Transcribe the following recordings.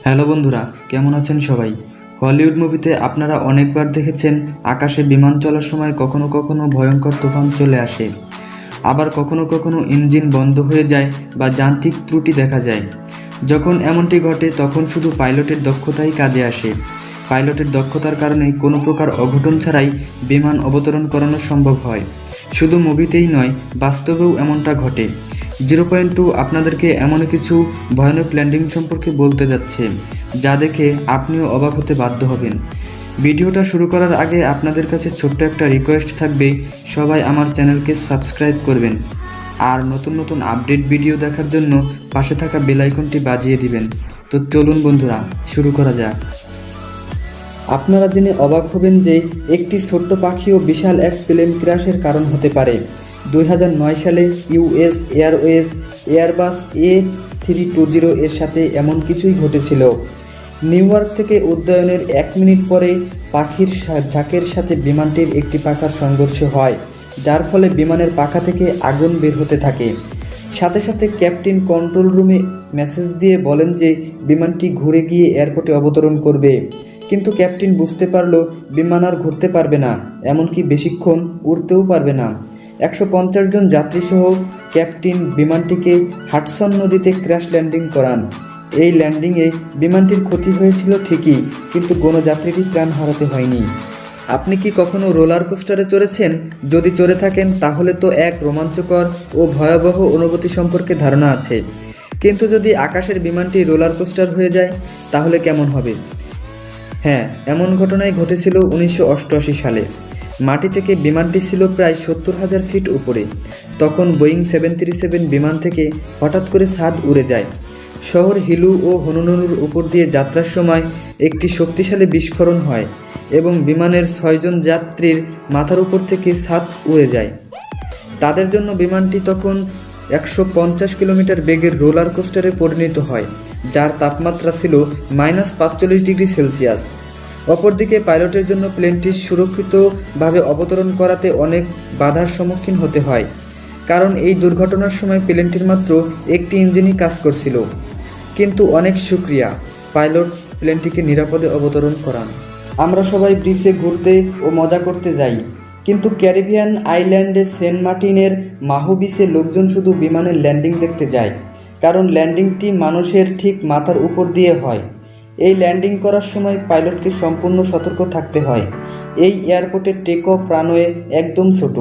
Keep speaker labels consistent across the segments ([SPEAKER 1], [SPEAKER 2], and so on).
[SPEAKER 1] Hello বন্ধুরা, কেমন আছেন সবাই? হলিউড মুভিতে আপনারা অনেকবার দেখেছেন আকাশে বিমান চলার সময় কখনো কখনো ভয়ঙ্কর তুফান চলে আসে, আবার কখনো কখনো ইঞ্জিন বন্ধ হয়ে যায় বা যান্ত্রিক ত্রুটি দেখা যায়। যখন এমনটি ঘটে তখন শুধু পাইলটের দক্ষতাই কাজে আসে। পাইলটের দক্ষতার কারণে কোনো প্রকার অঘটন ছাড়াই বিমান অবতরণ করানো সম্ভব হয়। শুধু মুভিতেই নয়, বাস্তবেও এমনটা ঘটে। 0.2 আপনাদেরকে এমন কিছু ভয়ানক ল্যান্ডিং সম্পর্কে বলতে যাচ্ছে যা দেখে আপনিও অবাক হতে বাধ্য হবেন। ভিডিওটা শুরু করার আগে আপনাদের কাছে ছোট্ট একটা রিকোয়েস্ট থাকবে, সবাই আমার চ্যানেলকে সাবস্ক্রাইব করবেন আর নতুন নতুন আপডেট ভিডিও দেখার জন্য পাশে থাকা বেল আইকনটি বাজিয়ে দিবেন। তো চলুন বন্ধুরা, শুরু করা যাক। আপনারা জেনে অবাক হবেন যে একটি ছোট্ট পাখিও বিশাল এক প্লেন ক্র্যাশের কারণ হতে পারে। 2009 সালে ইউএস এয়ারওয়েজ এয়ারবাস A320 এর সাথে এমন কিছুই ঘটেছিল। নিউ ইয়র্ক থেকে উড্ডয়নের 1 মিনিট পরে পাখির ঝাঁকের সাথে বিমানটির একটি পাখার সংঘর্ষ হয়, যার ফলে বিমানের পাখা থেকে আগুন বের হতে থাকে। সাথে সাথে ক্যাপ্টেন কন্ট্রোল রুমে মেসেজ দিয়ে বলেন যে বিমানটি ঘুরে গিয়ে এয়ারপোর্টে অবতরণ করবে, কিন্তু ক্যাপ্টেন বুঝতে পারল বিমান আর ঘুরতে পারবে না, এমনকি বেশিক্ষণ উড়তেও পারবে না। 150 জন যাত্রীসহ ক্যাপ্টেন বিমানটিকে হাডসন নদীতে ক্র্যাশ ল্যান্ডিং করান। এই ল্যান্ডিংয়ে বিমানটির ক্ষতি হয়েছিল ঠিকই, কিন্তু কোনো যাত্রীরই প্রাণ হারাতে হয়নি। আপনি কি কখনো রোলার কোস্টারে চড়েছেন? যদি চড়ে থাকেন তাহলে তো এক রোমাঞ্চকর ও ভয়াবহ অনুভূতি সম্পর্কে ধারণা আছে, কিন্তু যদি আকাশের বিমানটি রোলার কোস্টার হয়ে যায় তাহলে কেমন হবে? হ্যাঁ, এমন ঘটনাই ঘটেছিল 1988 সালে। মাটি থেকে বিমানটি ছিল প্রায় 70,000 ফিট উপরে। তখন বোয়িং 737 বিমান থেকে হঠাৎ করে ছাদ উড়ে যায়। শহর হিলু ও হনুনুর উপর দিয়ে যাত্রার সময় একটি শক্তিশালী বিস্ফোরণ হয় এবং বিমানের 6 জন যাত্রীর মাথার উপর থেকে ছাদ উড়ে যায়। তাদের জন্য বিমানটি তখন 150 কিলোমিটার বেগের রোলার কোস্টারে পরিণত হয়, যার তাপমাত্রা ছিল -45 ডিগ্রি সেলসিয়াস। অপরদিকে পাইলটের জন্য প্লেনটি সুরক্ষিতভাবে অবতরণ করাতে অনেক বাধার সম্মুখীন হতে হয়, কারণ এই দুর্ঘটনার সময় প্লেনটির মাত্র একটি ইঞ্জিনই কাজ করছিল। কিন্তু অনেক শুকরিয়া, পাইলট প্লেনটিকে নিরাপদে অবতরণ করান। আমরা সবাই ব্রিজে ঘুরতে ও মজা করতে যাই, কিন্তু ক্যারিবিয়ান আইল্যান্ডে সেন্ট মার্টিনের মাহু বিচে লোকজন শুধু বিমানের ল্যান্ডিং দেখতে যায়, কারণ ল্যান্ডিংটি মানুষের ঠিক মাথার উপর দিয়ে হয়। এই ল্যান্ডিং করার সময় পাইলটকে সম্পূর্ণ সতর্ক থাকতে হয়। এই এয়ারপোর্টের টেক অফ রানওয়ে একদম ছোট,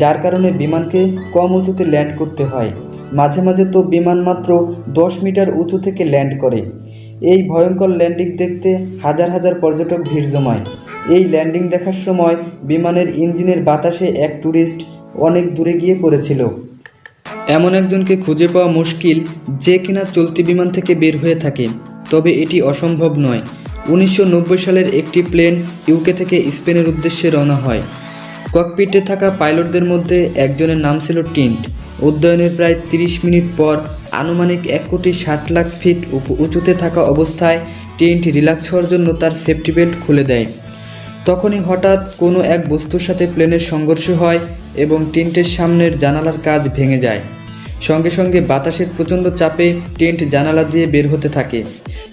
[SPEAKER 1] যার কারণে বিমানকে কম উঁচুতে ল্যান্ড করতে হয়। মাঝে মাঝে তো বিমান মাত্র 10 মিটার উঁচু থেকে ল্যান্ড করে। এই ভয়ঙ্কর ল্যান্ডিং দেখতে হাজার হাজার পর্যটক ভিড় জমায়। এই ল্যান্ডিং দেখার সময় বিমানের ইঞ্জিনের বাতাসে এক ট্যুরিস্ট অনেক দূরে গিয়ে পড়েছিল। এমন একজনকে খুঁজে পাওয়া মুশকিল যে কিনা চলতি বিমান থেকে বের হয়ে থাকে, তবে এটি অসম্ভব নয়। 1990 সালের একটি প্লেন ইউকে থেকে স্পেনের উদ্দেশ্যে রওনা হয়। ককপিটে থাকা পাইলটদের মধ্যে একজনের নাম ছিল টিন্ট। উড্ডয়নের প্রায় 30 মিনিট পর আনুমানিক 1,60,00,000 ফিট উঁচুতে থাকা অবস্থায় টিন্ট রিল্যাক্স হওয়ার জন্য তার সেফটি বেল্ট খুলে দেয়। তখনই হঠাৎ কোনো এক বস্তুর সাথে প্লেনের সংঘর্ষ হয় এবং টিন্টের সামনের জানালার কাচ ভেঙে যায়। সঙ্গে সঙ্গে বাতাসের প্রচণ্ড চাপে টিন্ট জানালা দিয়ে বের হতে থাকে।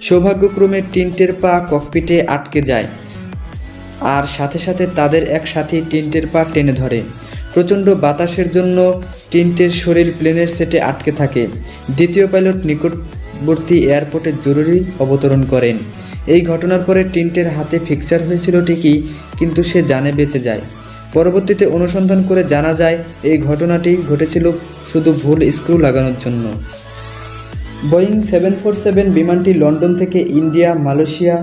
[SPEAKER 1] সৌভাগ্যক্রমে টিন্টের পা ককপিটে আটকে যায়, আর সাথে সাথে তাদের এক সাথী টিন্টের পা টেনে ধরে। প্রচণ্ড বাতাসের জন্য টিন্টের শরীর প্লেনের সেটে আটকে থাকে। দ্বিতীয় পাইলট নিকটবর্তী এয়ারপোর্টে জরুরি অবতরণ করেন। এই ঘটনার পরে টিন্টের হাতে ফ্র্যাকচার হয়েছিল ঠিকই, কিন্তু সে জানে বেঁচে যায়। পরবর্তীতে অনুসন্ধান করে জানা যায় এই ঘটনাটি ঘটেছিল শুধু ভুল স্ক্রু লাগানোর জন্য। বোয়িং 747 বিমানটি লন্ডন থেকে ইন্ডিয়া, মালয়েশিয়া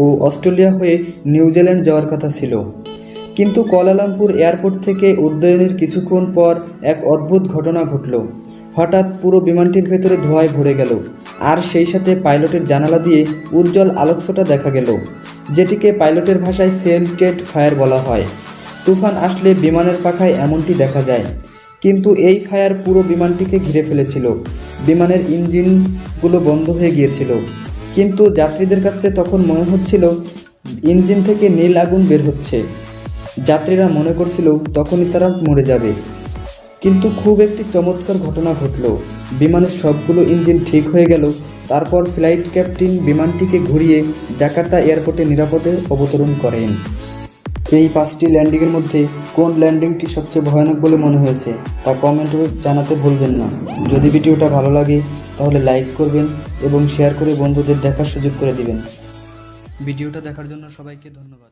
[SPEAKER 1] ও অস্ট্রেলিয়া হয়ে নিউজিল্যান্ড যাওয়ার কথা ছিল, কিন্তু কুয়ালালামপুর এয়ারপোর্ট থেকে উড্ডয়নের কিছুক্ষণ পর এক অদ্ভুত ঘটনা ঘটল। হঠাৎ পুরো বিমানটির ভেতরে ধোঁয়ায় ভরে গেল, আর সেই সাথে পাইলটের জানালা দিয়ে উজ্জ্বল আলোকছটা দেখা গেল, যেটিকে পাইলটের ভাষায় সেন্টেড ফায়ার বলা হয়। তুফান আসলে বিমানের পাখায় এমনটি দেখা যায়, কিন্তু এই ফায়ার পুরো বিমানটিকে ঘিরে ফেলেছিল। বিমানের ইঞ্জিনগুলো বন্ধ হয়ে গিয়েছিল, কিন্তু যাত্রীদের কাছে তখন মনে হচ্ছিল ইঞ্জিন থেকে নীল আগুন বের হচ্ছে। যাত্রীরা মনে করছিল তখনই তারা মরে যাবে, কিন্তু খুব একটি চমৎকার ঘটনা ঘটল। বিমানের সবগুলো ইঞ্জিন ঠিক হয়ে গেল, তারপর ফ্লাইট ক্যাপ্টেন বিমানটিকে ঘুরিয়ে জাকার্তা এয়ারপোর্টে নিরাপদে অবতরণ করেন। এই 5টি ল্যান্ডিংয়ের মধ্যে কোন ল্যান্ডিংটি সবচেয়ে ভয়ানক বলে মনে হয়েছে তা কমেন্টে জানাতে ভুলবেন না। যদি ভিডিওটা ভালো লাগে তাহলে লাইক করবেন এবং শেয়ার করে বন্ধুদের দেখার সুযোগ করে দিবেন। ভিডিওটা দেখার জন্য সবাইকে ধন্যবাদ।